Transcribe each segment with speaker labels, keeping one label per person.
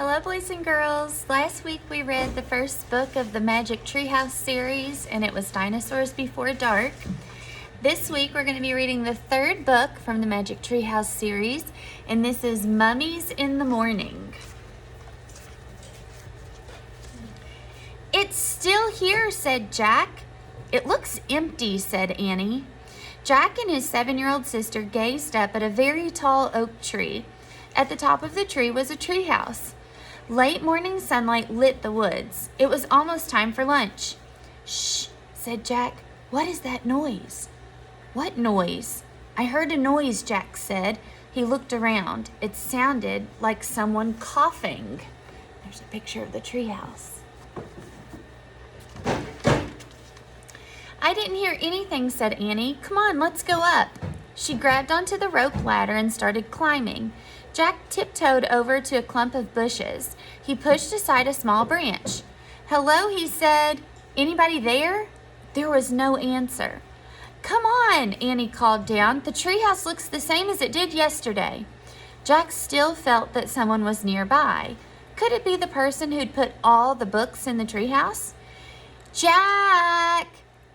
Speaker 1: Hello, boys and girls. Last week we read the first book of the Magic Treehouse series, and it was Dinosaurs Before Dark. This week we're going to be reading the third book from the Magic Treehouse series, and this is Mummies in the Morning. "It's still here," said Jack. "It looks empty," said Annie. Jack and his 7-year-old sister gazed up at a very tall oak tree. At the top of the tree was a treehouse. Late morning sunlight lit the woods. It was almost time for lunch. "Shh," said Jack. "What is that noise?" "What noise?" "I heard a noise," Jack said. He looked around. It sounded like someone coughing. There's a picture of the treehouse. "I didn't hear anything," said Annie. "Come on, let's go up." She grabbed onto the rope ladder and started climbing. Jack tiptoed over to a clump of bushes. He pushed aside a small branch. "Hello," he said. "Anybody there?" There was no answer. "Come on," Annie called down. "The treehouse looks the same as it did yesterday." Jack still felt that someone was nearby. Could it be the person who'd put all the books in the treehouse? "Jack!"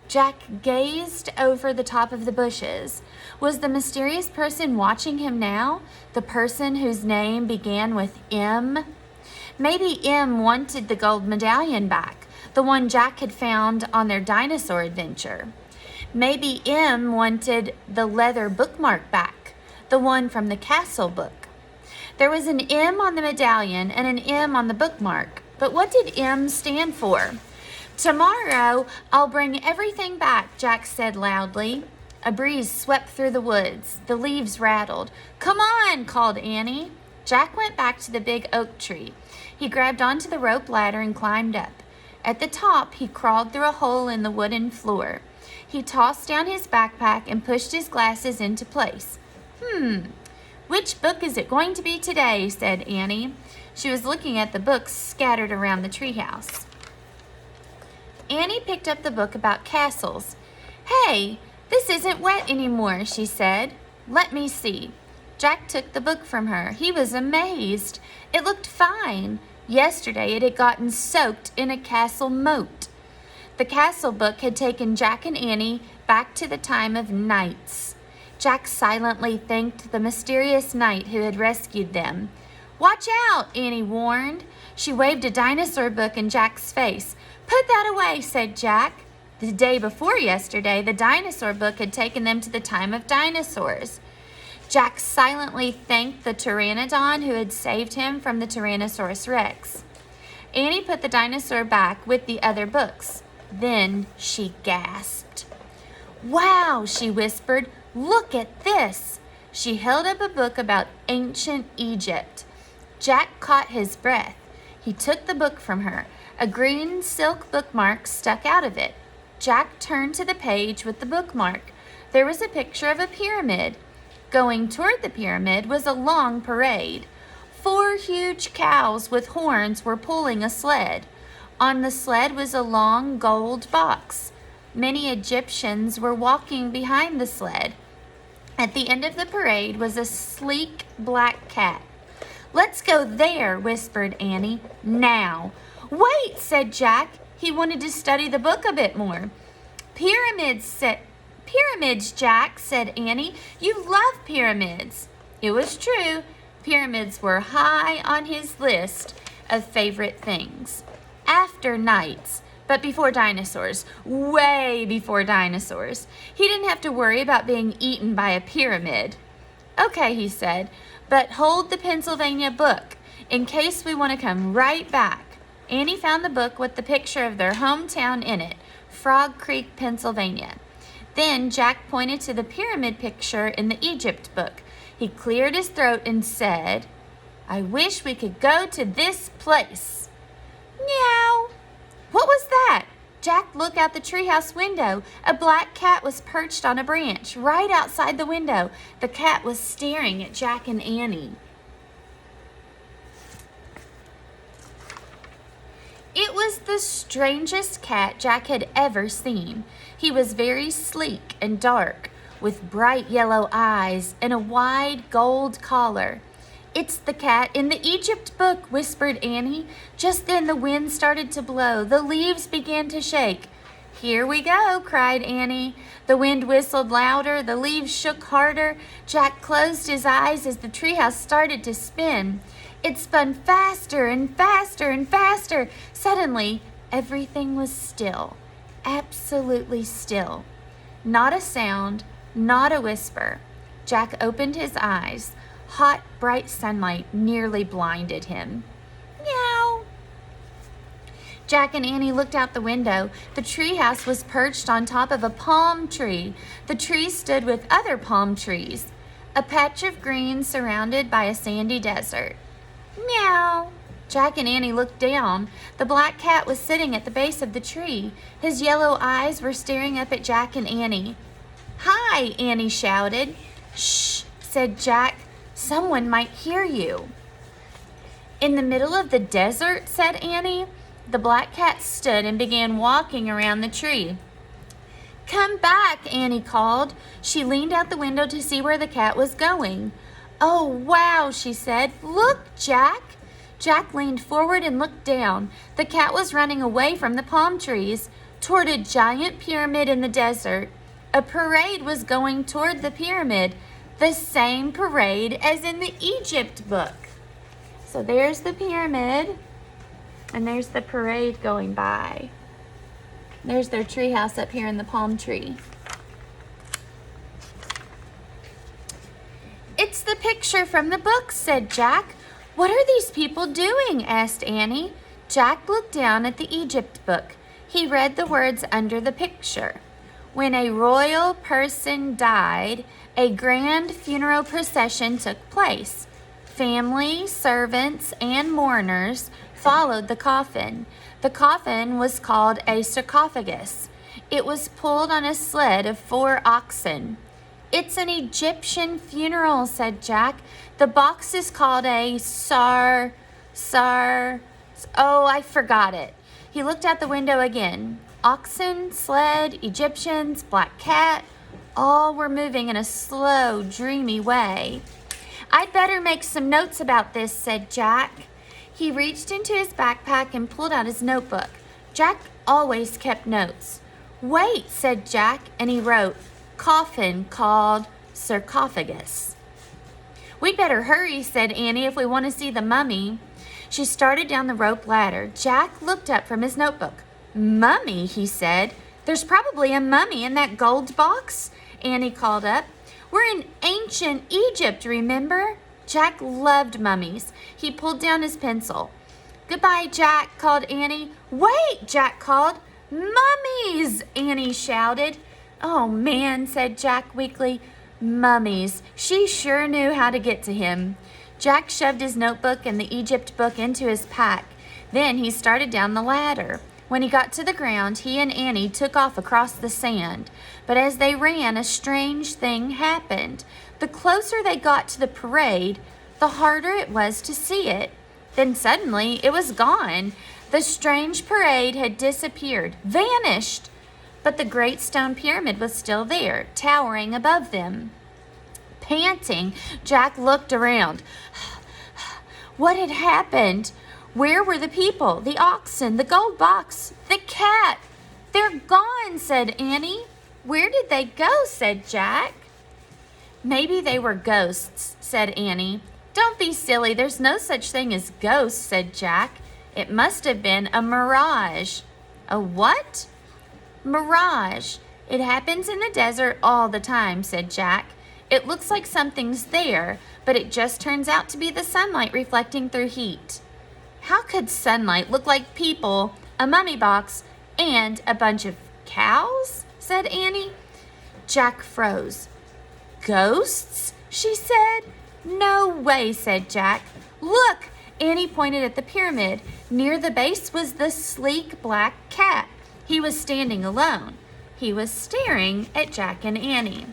Speaker 1: Jack gazed over the top of the bushes. Was the mysterious person watching him now? The person whose name began with M? Maybe M wanted the gold medallion back, the one Jack had found on their dinosaur adventure. Maybe M wanted the leather bookmark back, the one from the castle book. There was an M on the medallion and an M on the bookmark, but what did M stand for? "Tomorrow, I'll bring everything back," Jack said loudly. A breeze swept through the woods. The leaves rattled. "Come on," called Annie. Jack went back to the big oak tree. He grabbed onto the rope ladder and climbed up. At the top, he crawled through a hole in the wooden floor. He tossed down his backpack and pushed his glasses into place. Which book is it going to be today?" said Annie. She was looking at the books scattered around the treehouse. Annie picked up the book about castles. "Hey, this isn't wet anymore," she said. "Let me see." Jack took the book from her. He was amazed. It looked fine. Yesterday it had gotten soaked in a castle moat. The castle book had taken Jack and Annie back to the time of knights. Jack silently thanked the mysterious knight who had rescued them. "Watch out," Annie warned. She waved a dinosaur book in Jack's face. "Put that away," said Jack. The day before yesterday, the dinosaur book had taken them to the time of dinosaurs. Jack silently thanked the pteranodon who had saved him from the Tyrannosaurus Rex. Annie put the dinosaur back with the other books. Then she gasped. "Wow," she whispered. "Look at this." She held up a book about ancient Egypt. Jack caught his breath. He took the book from her. A green silk bookmark stuck out of it. Jack turned to the page with the bookmark. There was a picture of a pyramid. Going toward the pyramid was a long parade. 4 huge cows with horns were pulling a sled. On the sled was a long gold box. Many Egyptians were walking behind the sled. At the end of the parade was a sleek black cat. "Let's go there," whispered Annie. "Now." "Wait," said Jack. He wanted to study the book a bit more. Pyramids, Jack," said Annie. "You love pyramids." It was true. Pyramids were high on his list of favorite things. After knights, but before dinosaurs, way before dinosaurs. He didn't have to worry about being eaten by a pyramid. "Okay," he said, "but hold the Pennsylvania book in case we want to come right back." Annie found the book with the picture of their hometown in it, Frog Creek, Pennsylvania. Then Jack pointed to the pyramid picture in the Egypt book. He cleared his throat and said, "I wish we could go to this place." Meow. What was that? Jack looked out the treehouse window. A black cat was perched on a branch right outside the window. The cat was staring at Jack and Annie. It was the strangest cat Jack had ever seen. He was very sleek and dark, with bright yellow eyes and a wide gold collar. "It's the cat in the Egypt book," whispered Annie. Just then the wind started to blow. The leaves began to shake. "Here we go," cried Annie. The wind whistled louder. The leaves shook harder. Jack closed his eyes as the treehouse started to spin. It spun faster and faster and faster. Suddenly, everything was still. Absolutely still. Not a sound, not a whisper. Jack opened his eyes. Hot, bright sunlight nearly blinded him. Meow. Jack and Annie looked out the window. The treehouse was perched on top of a palm tree. The tree stood with other palm trees. A patch of green surrounded by a sandy desert. Meow. Jack and Annie looked down. The black cat was sitting at the base of the tree. His yellow eyes were staring up at Jack and Annie. "Hi," Annie shouted. "Shh," said Jack. "Someone might hear you." "In the middle of the desert," said Annie. The black cat stood and began walking around the tree. "Come back," Annie called. She leaned out the window to see where the cat was going. "Oh, wow," she said. "Look, Jack." Jack leaned forward and looked down. The cat was running away from the palm trees toward a giant pyramid in the desert. A parade was going toward the pyramid, the same parade as in the Egypt book. So there's the pyramid, and there's the parade going by. There's their treehouse up here in the palm tree. "It's the picture from the book," said Jack. "What are these people doing?" asked Annie. Jack looked down at the Egypt book. He read the words under the picture. "When a royal person died, a grand funeral procession took place. Family, servants, and mourners followed the coffin. The coffin was called a sarcophagus. It was pulled on a sled of 4 oxen. "It's an Egyptian funeral," said Jack. "The box is called a oh, I forgot it." He looked out the window again. Oxen, sled, Egyptians, black cat, all were moving in a slow, dreamy way. "I'd better make some notes about this," said Jack. He reached into his backpack and pulled out his notebook. Jack always kept notes. "Wait," said Jack, and he wrote, "Coffin called sarcophagus." "We'd better hurry," said Annie, "if we want to see the mummy." She started down the rope ladder. Jack looked up from his notebook. "Mummy," he said. "There's probably a mummy in that gold box," Annie called up. "We're in ancient Egypt, remember?" Jack loved mummies. He pulled down his pencil. "Goodbye, Jack," called Annie. "Wait," Jack called. "Mummies!" Annie shouted. "Oh, man," said Jack weakly. Mummies. She sure knew how to get to him. Jack shoved his notebook and the Egypt book into his pack. Then he started down the ladder. When he got to the ground, he and Annie took off across the sand. But as they ran, a strange thing happened. The closer they got to the parade, the harder it was to see it. Then suddenly, it was gone. The strange parade had disappeared, vanished. But the great stone pyramid was still there, towering above them. Panting, Jack looked around. What had happened? Where were the people, the oxen, the gold box, the cat? "They're gone," said Annie. "Where did they go?" said Jack. "Maybe they were ghosts," said Annie. "Don't be silly. There's no such thing as ghosts," said Jack. "It must have been a mirage." "A what?" "Mirage. It happens in the desert all the time," said Jack. "It looks like something's there, but it just turns out to be the sunlight reflecting through heat." "How could sunlight look like people, a mummy box, and a bunch of cows?" said Annie. Jack froze. "Ghosts?" she said. "No way," said Jack. "Look!" Annie pointed at the pyramid. Near the base was the sleek black cat. He was standing alone. He was staring at Jack and Annie.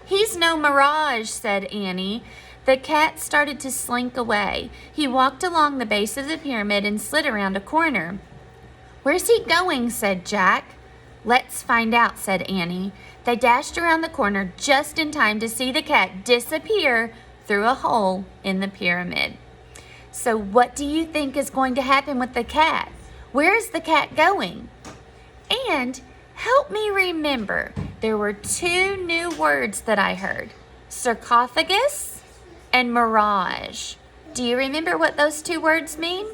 Speaker 1: "He's no mirage," said Annie. The cat started to slink away. He walked along the base of the pyramid and slid around a corner. "Where's he going?" said Jack. "Let's find out," said Annie. They dashed around the corner just in time to see the cat disappear through a hole in the pyramid. So what do you think is going to happen with the cat? Where is the cat going? And help me remember, there were 2 new words that I heard, sarcophagus and mirage. Do you remember what those 2 words mean?